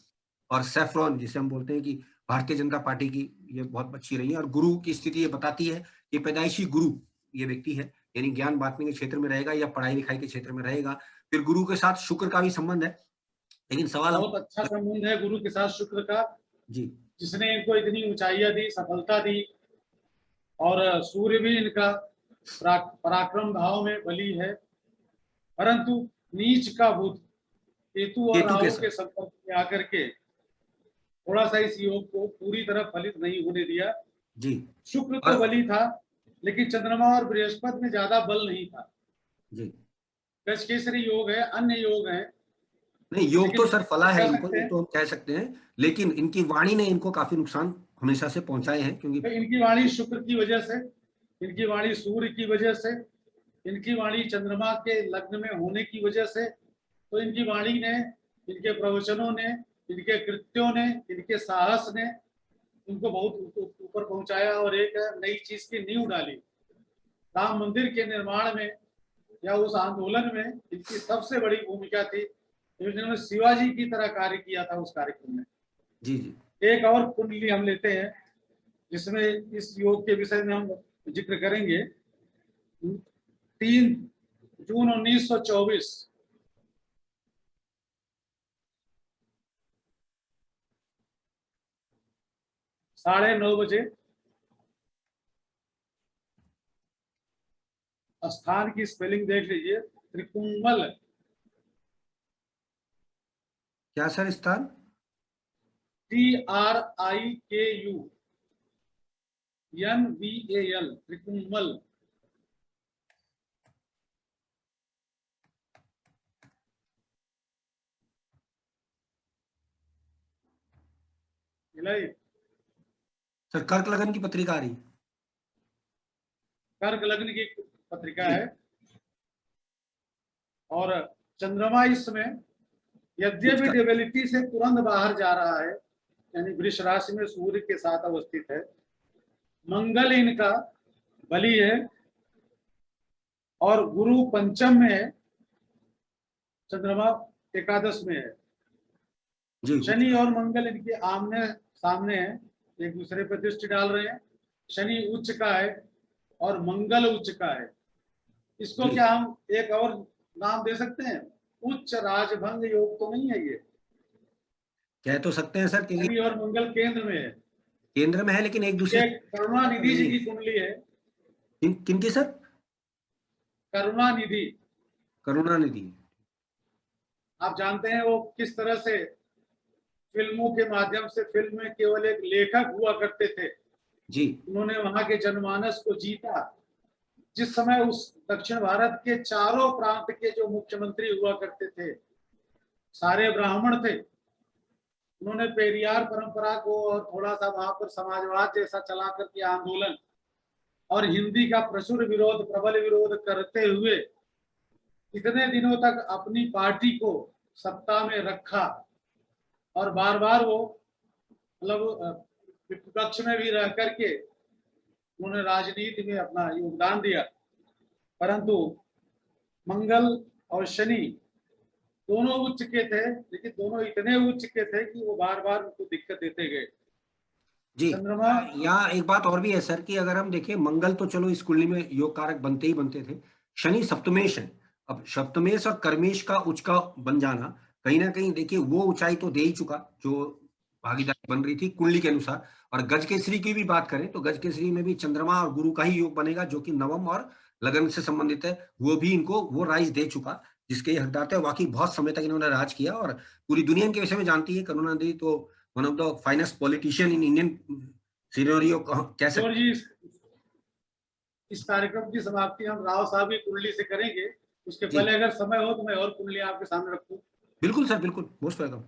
और सेफ्रॉन जिसे हम बोलते हैं कि भारतीय जनता पार्टी की, ये बहुत अच्छी रही है। और गुरु की स्थिति ये बताती है कि पैदाइशी गुरु ये व्यक्ति है, यानी ज्ञान बांटने के क्षेत्र में रहेगा या पढ़ाई लिखाई के क्षेत्र में रहेगा। फिर गुरु के साथ शुक्र का भी संबंध है, लेकिन सवाल हम बहुत अच्छा संबंध है गुरु के साथ शुक्र का, जी जिसने इनको इतनी ऊंचाइयां दी, सफलता दी। और सूर्य भी इनका पराक्रम भाव में बली है, परंतु नीच का बुध केतु और केतु के राहु साथ। के संपर्क में आकर के थोड़ा सा इस योग को पूरी तरह फलित नहीं होने दिया। जी शुक्र तो और बली था, लेकिन चंद्रमा और बृहस्पति में ज्यादा बल नहीं था। जी गजकेसरी योग है, अन्य योग है, नहीं, योग तो लेकिन सर फला है कह इनको, सकते ये हैं तो हम कह सकते हैं। लेकिन इनकी वाणी ने इनको काफी नुकसान हमेशा से पहुंचाए हैं, क्योंकि तो इनकी वाणी शुक्र की वजह से, इनकी वाणी सूर्य की वजह से, इनकी वाणी चंद्रमा के लग्न में होने की वजह से, तो इनकी वाणी ने, इनके प्रवचनों ने, इनके कृत्यों ने, इनके साहस ने इनको बहुत ऊपर पहुंचाया और एक नई चीज की नींव डाली। राम मंदिर के निर्माण में या उस आंदोलन में इनकी सबसे बड़ी भूमिका थी। इन्होंने शिवाजी की तरह कार्य किया था उस कार्यक्रम में। जी जी एक और कुंडली हम लेते हैं, जिसमें इस योग के विषय में हम जिक्र करेंगे। 3 जून 1924, 9:30 बजे। स्थान की स्पेलिंग देख लीजिए, त्रिकुंगल। क्या सर स्थान? TRIKUNVAL, त्रिकुंगल। सर कर्क लगन की पत्रिका आ रही है। कर्क लग्न की पत्रिका जी है। और चंद्रमा इस समय यद्यपि उसका डेबिलिटी से तुरंत बाहर जा रहा है, यानी वृष राशि में सूर्य के साथ अवस्थित है। मंगल इनका बली है और गुरु पंचम में है, चंद्रमा एकादश में है। जी शनि और मंगल इनके आमने सामने है, एक दूसरे पर दृष्टि डाल रहे हैं। शनि उच्च का है और मंगल उच्च का है। इसको जी क्या हम एक और नाम दे सकते हैं? उच्च राजभंग योग तो नहीं है ये? कह तो सकते हैं सर, क्योंकि शनि और मंगल केंद्र में है। केंद्र में है, लेकिन एक दूसरे ये से करुणानिधि जी नहीं है। की कुंडली है। किनकी सर? करुणानिधि, करुणानिधि। आप जानते हैं वो किस तरह से फिल्मों के माध्यम से, फिल्म में केवल एक लेखक हुआ करते थे, जी उन्होंने वहां के जनमानस को जीता। जिस समय उस दक्षिण भारत के चारों प्रांत के जो मुख्यमंत्री हुआ करते थे सारे ब्राह्मण थे। उन्होंने पेरियार परंपरा को और थोड़ा सा वहां पर समाजवाद जैसा चला करके आंदोलन और हिंदी का प्रचुर विरोध, प्रबल विरोध करते हुए इतने दिनों तक अपनी पार्टी को सत्ता में रखा और बार बार वो मतलब विपक्ष में भी रह करके उन्होंने राजनीति में अपना योगदान दिया। परंतु मंगल और शनि दोनों उच्च के थे, लेकिन दोनों इतने उच्च के थे कि वो बार बार उनको दिक्कत देते गए। जी। चंद्रमा, यहाँ एक बात और भी है सर कि अगर हम देखें, मंगल तो चलो इस कुंडली में योग कारक बनते ही बनते थे। शनि सप्तमेश है। अब सप्तमेश और कर्मेश का उच्च का बन जाना, कहीं ना कहीं देखिए वो ऊंचाई तो दे ही चुका जो भागीदारी बन रही थी कुंडली के अनुसार। और गज केसरी की भी बात करें तो गज केसरी में भी चंद्रमा और गुरु का ही योग बनेगा, जो कि नवम और लगन से संबंधित है। वो भी इनको वो राइज दे चुका जिसके ये हकदार थे। वाकई बहुत समय तक इन्होंने राज किया और पूरी दुनिया इनके विषय में जानती है। करुणानिधि तो one of the finest politician in Indian scenario कह किशोर सकते जी, इस कार्यक्रम की समाप्ति हम राव साहब की कुंडली से करेंगे। उसके हैं। जी पहले अगर समय हो तो मैं और कुंडली आपके सामने रखूं। बिल्कुल सर, बिल्कुल, मोस्ट वेलकम।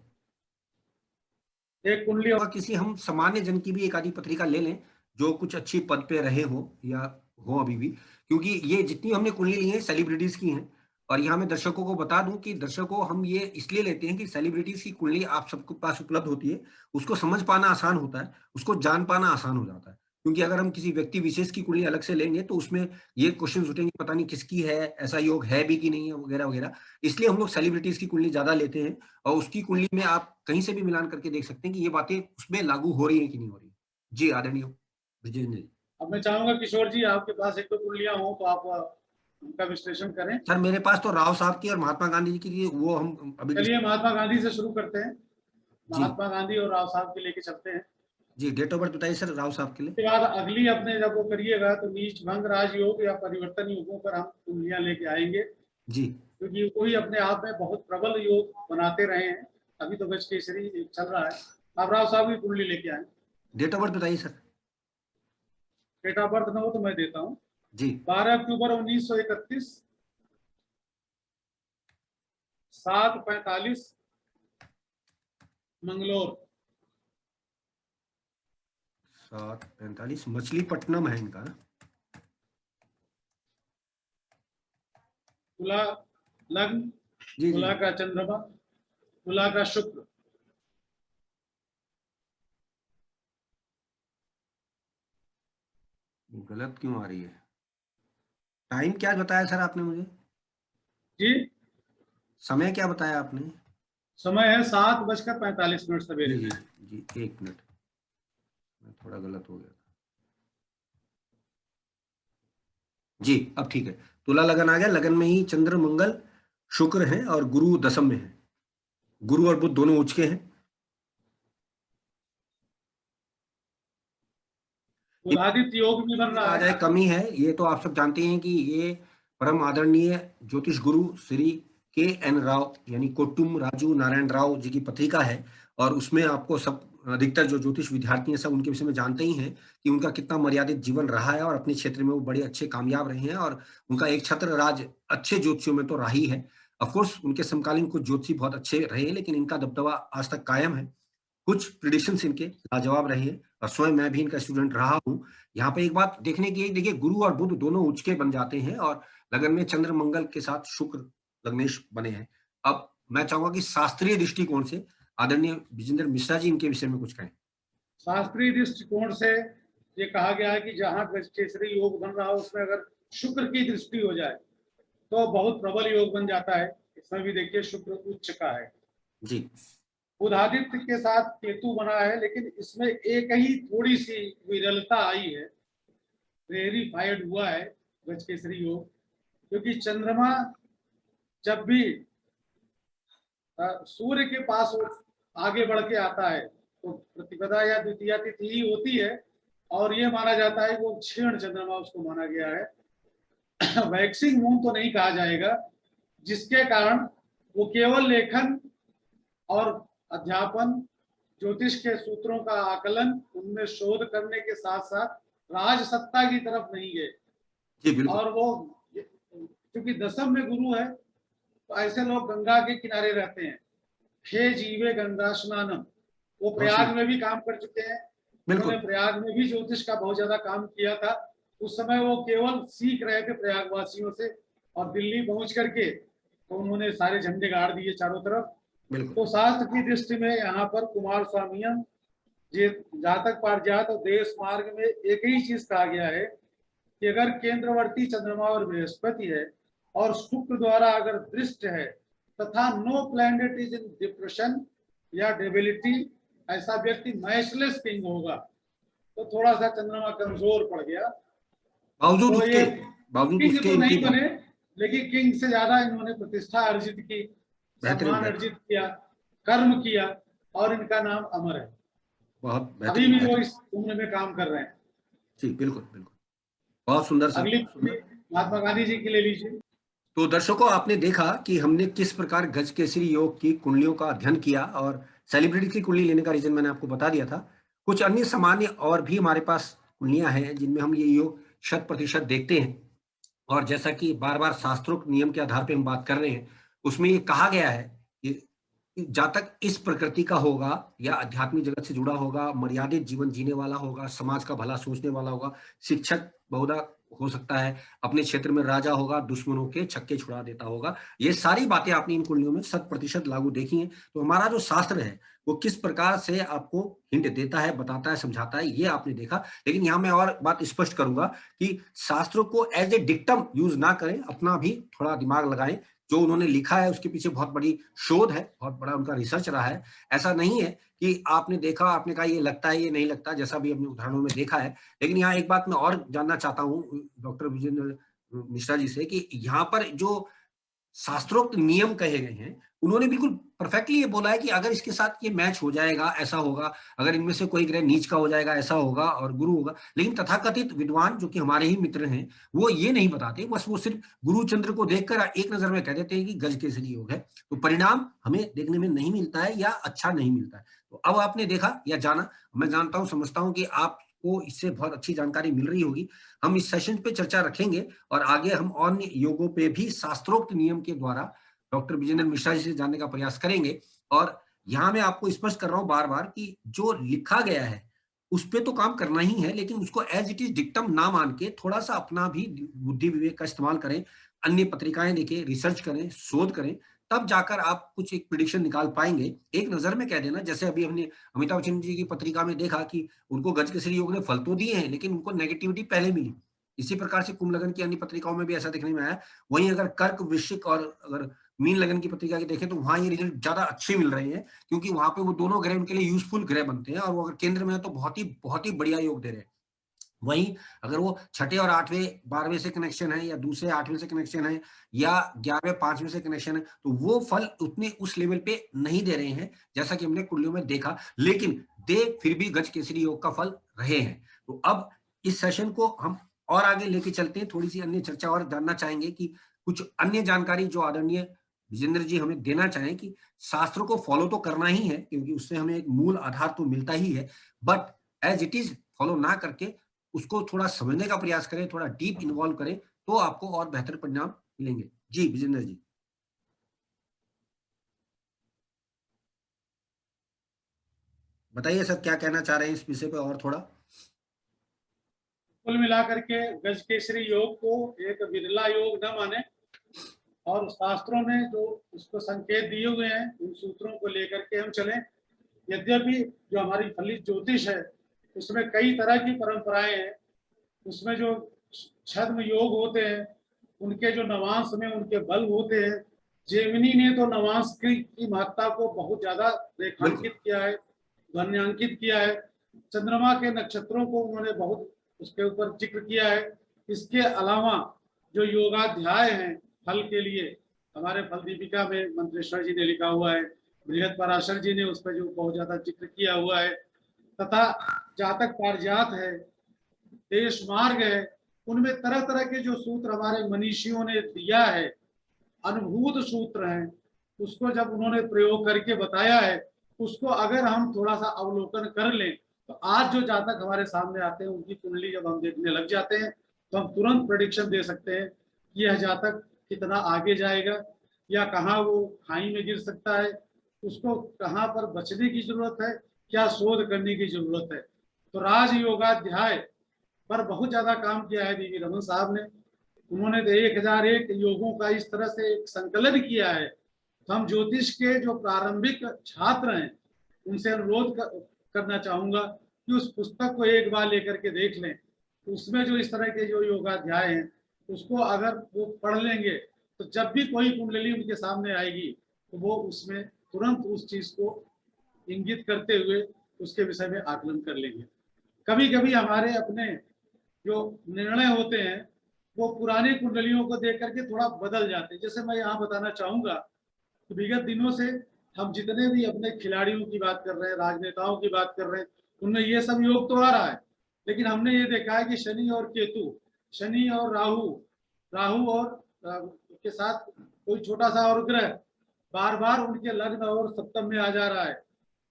एक कुंडली और किसी हम सामान्य जन की भी एक आधी पत्रिका ले लें जो कुछ अच्छी पद पे रहे हो या हो अभी भी, क्योंकि ये जितनी हमने कुंडली ली है सेलिब्रिटीज की हैं। और यहाँ मैं दर्शकों को बता दूं कि दर्शकों हम ये इसलिए लेते हैं कि सेलिब्रिटीज की कुंडली आप सबके पास उपलब्ध होती है, उसको समझ पाना आसान होता है, उसको जान पाना आसान हो जाता है। क्योंकि अगर हम किसी व्यक्ति विशेष की कुंडली अलग से लेंगे तो उसमें ये क्वेश्चन उठेंगे, पता नहीं किसकी है, ऐसा योग है भी कि नहीं है, वगैरह वगैरह। इसलिए हम लोग सेलिब्रिटीज की कुंडली ज्यादा लेते हैं और उसकी कुंडली में आप कहीं से भी मिलान करके देख सकते हैं कि ये बातें उसमें लागू हो रही है कि नहीं हो रही। जी आदरणीय ब्रिजेंद्र जी। अब मैं चाहूंगा किशोर जी आपके पास एक दो कुंडलियां हो तो आप उनका विश्लेषण करें। सर मेरे पास तो राव साहब की और महात्मा गांधी जी की थी, वो हम अभी चलिए महात्मा गांधी से शुरू करते हैं। जी महात्मा गांधी और राव साहब के लेके चलते हैं। जी। डेट ऑफ बर्थ बताइए सर राव साहब के लिए। उसके बाद अगली अपने जब वो करिएगा तो नीच भंग राजयोग या परिवर्तन योगों पर हम कुंडलियां लेके आएंगे, जी क्योंकि वही अपने आप में बहुत प्रबल योग बनाते रहे हैं। अभी तो गज केसरी चल रहा है। अब राव साहब की कुंडली लेके आए। डेट ऑफ बर्थ बताइए सर। डेट ऑफ बर्थ न हो तो मैं देता हूँ। जी 12 अक्टूबर 1931, 7:45 मंगलोर। 7:45 मछलीपट्टनम है इनका ना। तुला लग्न, जी जी तुला का चंद्रमा, तुला का शुक्र। गलत क्यों आ रही है? टाइम क्या बताया सर आपने मुझे? जी, समय क्या बताया आपने? समय है 7:45 जी सवेरे। जी जी, एक मिनट, मैं थोड़ा गलत हो गया था। जी अब ठीक है। तुला लगन आ गया। लगन में ही चंद्र मंगल शुक्र है और गुरु दशम में है। गुरु और बुध दोनों उच्च के हैं। बुधादित्य योग भी बन रहा आ है। जाए कमी है, ये तो आप सब जानते हैं कि ये परम आदरणीय ज्योतिष गुरु श्री K.N. राव यानी कोट्टुम राजू नारायण राव जी की पत्रिका है। और उसमें आपको सब अधिकतर जो ज्योतिष विद्यार्थी हैं सब उनके विषय में जानते ही हैं कि उनका कितना मर्यादित जीवन रहा है और अपने क्षेत्र में वो बड़े अच्छे कामयाब रहे हैं। और उनका एक छत्र राज अच्छे ज्योतिषियों में तो रहा ही है। ऑफकोर्स उनके समकालीन कुछ ज्योतिषी बहुत अच्छे रहे हैं, लेकिन इनका दबदबा आज तक कायम है। कुछ प्रिडिक्शंस इनके लाजवाब रहे हैं और स्वयं मैं भी इनका स्टूडेंट रहा हूँ। यहाँ पे एक बात देखने की, देखिए गुरु और बुध दोनों उच्च के बन जाते हैं और लगन में चंद्र मंगल के साथ शुक्र लग्नेश बने हैं। अब मैं चाहूंगा कि शास्त्रीय दृष्टिकोण से आदरणीय विजेंद्र मिश्रा जी इनके विषय में कुछ कहें। शास्त्रीय दृष्टिकोण से ये कहा गया है कि जहां गजकेसरी योग बन रहा हो उसमें अगर शुक्र की दृष्टि हो जाए तो बहुत प्रबल योग बन जाता है। इसमें भी देखिए शुक्र उच्च का है। जी बुधादित्य के साथ केतु बना है, लेकिन इसमें एक ही थोड़ी सी विरलता आई है, वेरीफाइड हुआ है गजकेसरी योग, क्योंकि चंद्रमा जब भी सूर्य के पास वो आगे बढ़ के आता है तो प्रतिपदा या द्वितीया तिथि ही होती है, और ये माना जाता है वो क्षीण चंद्रमा उसको माना गया है। वैक्सिंग मून तो नहीं कहा जाएगा, जिसके कारण वो केवल लेखन और अध्यापन, ज्योतिष के सूत्रों का आकलन, उनमें शोध करने के साथ साथ राज सत्ता की तरफ नहीं गए। जी बिल्कुल। और वो क्योंकि दसम में गुरु है तो ऐसे लोग गंगा के किनारे रहते हैं। हे जीवे गंगा स्नानम, वो प्रयाग में भी काम कर चुके हैं। उन्होंने बिल्कुल प्रयाग में भी ज्योतिष का बहुत ज्यादा काम किया था। उस समय वो केवल सीख रहे थे प्रयागवासियों से, और दिल्ली पहुंच करके तो उन्होंने सारे झंडे गाड़ दिए चारों तरफ। बिल्कुल। तो शास्त्र की दृष्टि में यहाँ पर कुमार स्वामियम, जातक पारिजात और देश मार्ग में एक ही चीज कहा गया है कि अगर केंद्रवर्ती चंद्रमा और बृहस्पति है और शुक्र द्वारा अगर दृष्ट है तथा no planet is in depression या डेबिलिटी, ऐसा व्यक्ति मैचलेस किंग होगा। तो थोड़ा सा चंद्रमा कमजोर पड़ गया, बावजूद तो उसके ये बावजूद किंग उसके तो इनकी नहीं बने, लेकिन किंग से ज्यादा इन्होंने प्रतिष्ठा अर्जित की, बेहतरीन सम्मान बेहतरीन अर्जित किया, कर्म किया, और इनका नाम अमर है। बहुत अभी बेहतरीन भी वो बेहतरीन। इस उम्र में काम कर रहे हैं। जी बिल्कुल बिल्कुल। बहुत सुंदर सर, अगली बहुत सुंदर। महात्मा गांधी जी की ले लीजिए। तो दर्शकों, आपने देखा कि हमने किस प्रकार गजकेसरी योग की कुंडलियों का अध्ययन किया, और सेलिब्रिटी की कुंडली लेने का रीजन मैंने आपको बता दिया था। कुछ अन्य सामान्य और भी हमारे पास कुंडलियां हैं जिनमें हम ये योग 100% देखते हैं। और जैसा कि बार बार शास्त्रोक्त नियम के आधार पर हम बात कर रहे हैं, उसमें ये कहा गया है कि जातक इस प्रकृति का होगा या आध्यात्मिक जगत से जुड़ा होगा, मर्यादित जीवन जीने वाला होगा, समाज का भला सोचने वाला होगा, शिक्षक बहुधा हो सकता है, अपने क्षेत्र में राजा होगा, दुश्मनों के छक्के छुड़ा देता होगा। ये सारी बातें आपने इन कुंडलियों में 100% लागू देखी हैं। तो हमारा जो शास्त्र है वो किस प्रकार से आपको हिंट देता है, बताता है, समझाता है, ये आपने देखा। लेकिन यहाँ मैं और बात स्पष्ट करूंगा कि शास्त्रों को एज ए डिक्टम यूज ना करें, अपना भी थोड़ा दिमाग लगाएं। जो उन्होंने लिखा है उसके पीछे बहुत बड़ी शोध है, बहुत बड़ा उनका रिसर्च रहा है। ऐसा नहीं है कि आपने देखा, आपने कहा ये लगता है, ये नहीं लगता, जैसा भी हमने उदाहरणों में देखा है। लेकिन यहाँ एक बात मैं और जानना चाहता हूँ डॉक्टर विजेंद्र मिश्रा जी से, कि यहाँ पर जो शास्त्रोक्त नियम कहे गए हैं, उन्होंने बिल्कुल परफेक्टली ये बोला है कि अगर इसके साथ ये मैच हो जाएगा ऐसा होगा, अगर इनमें से कोई ग्रह नीच का हो जाएगा ऐसा होगा, और गुरु होगा। लेकिन तथाकथित विद्वान जो कि हमारे ही मित्र हैं, वो ये नहीं बताते, बस वो सिर्फ गुरु चंद्र को देखकर एक नजर में कह देते हैं कि गज केसरी योग है। तो परिणाम हमें देखने में नहीं मिलता है या अच्छा नहीं मिलता है। तो अब आपने देखा या जाना, मैं जानता हूं, समझता हूं कि आपको इससे बहुत अच्छी जानकारी मिल रही होगी। हम इस सेशन पे चर्चा रखेंगे और आगे हम अन्य योगों पे भी शास्त्रोक्त नियम के द्वारा डॉक्टर विजेंद्र मिश्रा जी से जानने का प्रयास करेंगे। और यहाँ मैं आपको स्पष्ट कर रहा हूं बार बार कि जो लिखा गया है उस पे तो काम करना ही है, लेकिन उसको एज इट इज डिक्टम ना मान के थोड़ा सा अपना भी बुद्धि विवेक का इस्तेमाल करें, अन्य पत्रिकाएं देखें, रिसर्च करें, शोध करें, तब जाकर आप कुछ एक प्रिडिक्शन निकाल पाएंगे। एक नजर में कह देना, जैसे अभी हमने अमिताभ बच्चन जी की पत्रिका में देखा कि उनको गजकेसरी योग ने फल तो दिए हैं, लेकिन उनको नेगेटिविटी पहले मिली। इसी प्रकार से कुंभ लगन की अन्य पत्रिकाओं में भी ऐसा देखने में आया। वहीं अगर कर्क, वृश्चिक और अगर मीन लगन की पत्रिका की देखें तो वहां ये रिजल्ट ज्यादा अच्छे मिल रहे हैं, क्योंकि वहां पे वो दोनों ग्रह उनके लिए यूजफुल ग्रह बनते हैं, और वो अगर केंद्र में है तो बहुत ही बढ़िया योग दे रहे हैं। वहीं अगर वो छठे और 8वें 12वें से कनेक्शन है, या दूसरे 8वें से कनेक्शन है, या 11वें 5वें से कनेक्शन है, तो वो फल उतने उस लेवल पे नहीं दे रहे हैं जैसा कि हमने कुंडलियों में देखा। लेकिन दे फिर भी गज केसरी योग का फल रहे हैं। तो अब इस सेशन को हम और आगे लेके चलते हैं, थोड़ी सी अन्य चर्चा और जानना चाहेंगे कि कुछ अन्य जानकारी जो आदरणीय विजेंद्र जी हमें देना चाहें कि शास्त्रों को फॉलो तो करना ही है, क्योंकि उससे हमें एक मूल आधार तो मिलता ही है, but as it is follow ना करके उसको थोड़ा समझने का प्रयास करें, थोड़ा डीप इन्वॉल्व करें, तो आपको और बेहतर परिणाम मिलेंगे। जी विजेंद्र जी। बताइए सर, क्या कहना चाह रहे हैं इस विषय पे और थोड़ा। कुल मिलाकर के गजकेसरी योग को एक विरला योग न माने, और शास्त्रों ने जो उसको संकेत दिए हुए हैं उन सूत्रों को लेकर के हम चलें। यद्यपि जो हमारी फलित ज्योतिष है उसमें कई तरह की परंपराएं हैं। उसमें जो छद्म योग होते हैं, उनके जो नवांश में उनके बल होते हैं। जेमिनी ने तो नवांश की महत्ता को बहुत ज्यादा बिल्कुल। रेखांकित किया है, ध्वन्यांकित किया है। चंद्रमा के नक्षत्रों को उन्होंने बहुत उसके ऊपर जिक्र किया है। इसके अलावा जो योगाध्याय हैं फल के लिए, हमारे फल दीपिका में मंत्रेश्वर जी ने लिखा हुआ है, बृहद पराशर जी ने उस पर जो बहुत ज्यादा जिक्र किया हुआ है, तथा जातक पारिजात है, देश मार्ग है, उनमें तरह तरह के जो सूत्र हमारे मनीषियों ने दिया है, अनुभूत सूत्र हैं, उसको जब उन्होंने प्रयोग करके बताया है, उसको अगर हम थोड़ा सा अवलोकन कर लें, तो आज जो जातक हमारे सामने आते हैं उनकी कुंडली जब हम देखने लग जाते हैं, तो हम तुरंत प्रेडिक्शन दे सकते हैं कि यह जातक कितना आगे जाएगा, या कहाँ वो खाई में गिर सकता है, उसको कहाँ पर बचने की जरूरत है, क्या शोध करने की जरूरत है। तो राज योगाध्याय पर बहुत ज्यादा काम किया है वीवी रमन साहब ने। उन्होंने तो 1001 योगों का इस तरह से एक संकलन किया है। तो हम ज्योतिष के जो प्रारंभिक छात्र हैं उनसे अनुरोध करना चाहूंगा कि उस पुस्तक को एक बार लेकर के देख लें। उसमें जो इस तरह के जो योगाध्याय हैं उसको अगर वो पढ़ लेंगे, तो जब भी कोई कुंडली उनके सामने आएगी तो वो उसमें तुरंत उस चीज को इंगित करते हुए उसके विषय में आकलन कर लेंगे। कभी कभी हमारे अपने जो निर्णय होते हैं वो पुरानी कुंडलियों को देख करके थोड़ा बदल जाते हैं। जैसे मैं यहाँ बताना चाहूंगा कि विगत दिनों से हम जितने भी अपने खिलाड़ियों की बात कर रहे हैं, राजनेताओं की बात कर रहे हैं, उनमें ये सब योग तो आ रहा है, लेकिन हमने ये देखा है कि शनि और केतु, शनि और राहु, राहु और के साथ कोई छोटा सा और ग्रह बार बार उनके लग्न और सप्तम में आ जा रहा है।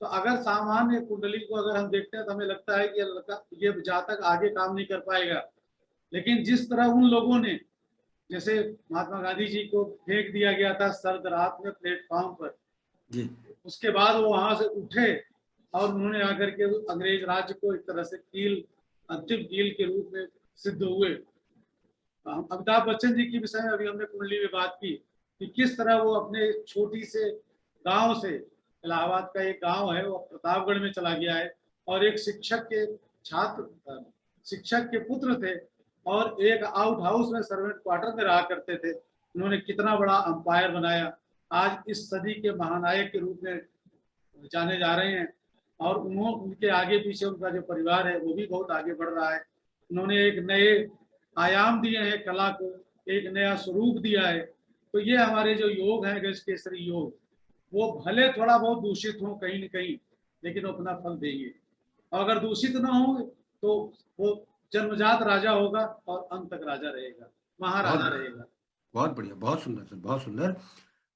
तो अगर सामान्य कुंडली को अगर हम देखते हैं तो हमें लगता है कि ये जातक आगे काम नहीं कर पाएगा। लेकिन जिस तरह उन लोगों ने, जैसे महात्मा गांधी जी को फेंक दिया गया था सर्द रात में प्लेटफॉर्म पर जी। उसके बाद वो वहां से उठे और उन्होंने आकर के अंग्रेज राज्य को एक तरह से कील, अंतिम कील के रूप में सिद्ध हुए। अमिताभ बच्चन जी के विषय में अभी हमने कुंडली में बात की कि किस तरह वो अपने छोटी से गांव से, इलाहाबाद का एक गांव है वो प्रतापगढ़ में चला गया है, और एक शिक्षक के छात्र, शिक्षक के पुत्र थे और एक आउट हाउस में सर्वेंट क्वार्टर में रहा करते थे। उन्होंने कितना बड़ा अंपायर बनाया, आज इस सदी के महानायक के रूप में जाने जा रहे हैं। और उनके आगे पीछे उनका जो परिवार है वो भी बहुत आगे बढ़ रहा है। उन्होंने एक नए आयाम दिए हैं कला को, एक नया स्वरूप दिया है। तो ये हमारे जो योग हैं गज केसरी योग, वो भले थोड़ा बहुत दूषित हो कहीं न कहीं, लेकिन वो अपना फल देंगे। और अगर दूषित ना हो तो वो जन्मजात राजा होगा और अंत तक राजा रहेगा, महाराजा बहुत रहेगा। बहुत बढ़िया, बहुत सुंदर सर, बहुत सुंदर।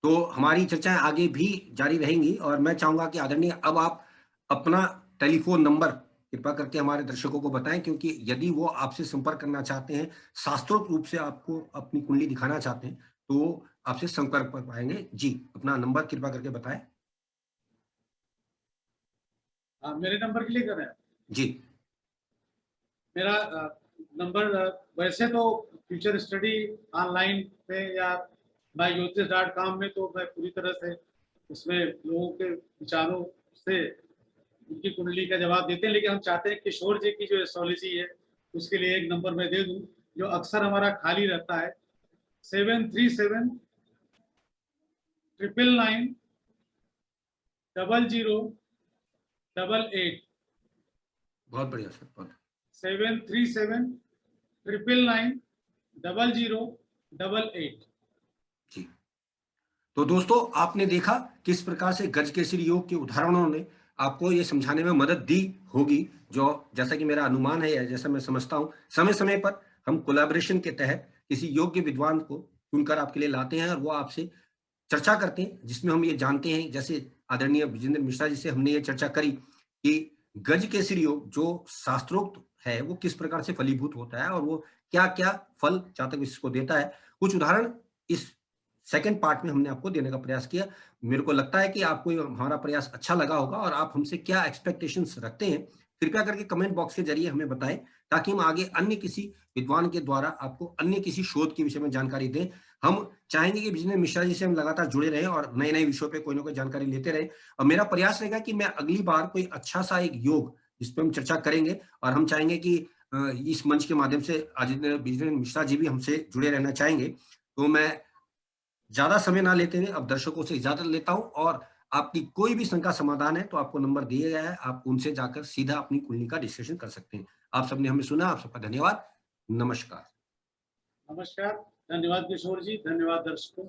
तो हमारी चर्चाएं आगे भी जारी रहेंगी और मैं चाहूंगा कि आदरणीय अब आप अपना टेलीफोन नंबर कृपया करके हमारे दर्शकों को बताएं, क्योंकि यदि वो आपसे संपर्क करना चाहते हैं, शास्त्रोक्त रूप से आपको अपनी कुंडली दिखाना चाहते हैं, तो आपसे संपर्क कर पाएंगे। जी, अपना नंबर कृपया करके बताएं। मेरे नंबर के लिए कर रहे हैं। जी। मेरा नंबर वैसे तो फ्यूचर स्टडी ऑनलाइन पे या myjyotish.com में तो मैं पूरी तरह से उसमें लोगों के विचारों से उनकी कुंडली का जवाब देते हैं, लेकिन हम चाहते हैं किशोर जी की जो एस्ट्रोलॉजी है उसके लिए एक नंबर मैं दे दूं जो अक्सर हमारा खाली रहता है, 737-999-0088। बहुत बढ़िया सर, बहुत। 737-999-0088। जी। तो दोस्तों, आपने देखा किस प्रकार से गज केसरी योग के उदाहरणों ने आपको ये समझाने में मदद दी होगी, जो जैसा कि मेरा अनुमान है या जैसा मैं समझता हूं, समय समय पर हम कोलैबोरेशन के तहत किसी योग्य विद्वान को चुनकर आपके लिए लाते हैं और वो आपसे चर्चा करते हैं, जिसमें हम ये जानते हैं, जैसे आदरणीय विजेंद्र मिश्रा जी से हमने ये चर्चा करी कि गज केसरी योग जो शास्त्रोक्त है वो किस प्रकार से फलीभूत होता है और वो क्या क्या फल जातक विशेष को देता है। कुछ उदाहरण इस सेकंड पार्ट में हमने आपको देने का प्रयास किया। मेरे को लगता है कि आपको हमारा प्रयास अच्छा लगा होगा और आप हमसे क्या एक्सपेक्टेशंस रखते हैं, कृपया करके कमेंट बॉक्स के जरिए हमें बताएं, ताकि हम आगे अन्य किसी विद्वान के द्वारा आपको अन्य किसी शोध के विषय में जानकारी दें। हम चाहेंगे कि विजेंद्र मिश्रा जी से हम लगातार जुड़े रहें और नए नए विषयों पे कोई ना कोई जानकारी लेते रहें। और मेरा प्रयास रहेगा कि मैं अगली बार कोई अच्छा सा एक योग जिस पे हम चर्चा करेंगे और हम चाहेंगे कि इस मंच के माध्यम से अजितेंद्र विजेंद्र मिश्रा जी भी हमसे जुड़े रहना चाहेंगे। तो मैं ज़्यादा समय ना लेते हुए अब दर्शकों से इजाज़त लेता हूँ और आपकी कोई भी शंका समाधान है तो आपको नंबर दिया गया है, आप उनसे जाकर सीधा अपनी कुंडली का डिस्कशन कर सकते हैं। आप सबने हमें सुना, आप सबका धन्यवाद। नमस्कार। नमस्कार, धन्यवाद किशोर जी, धन्यवाद दर्शकों।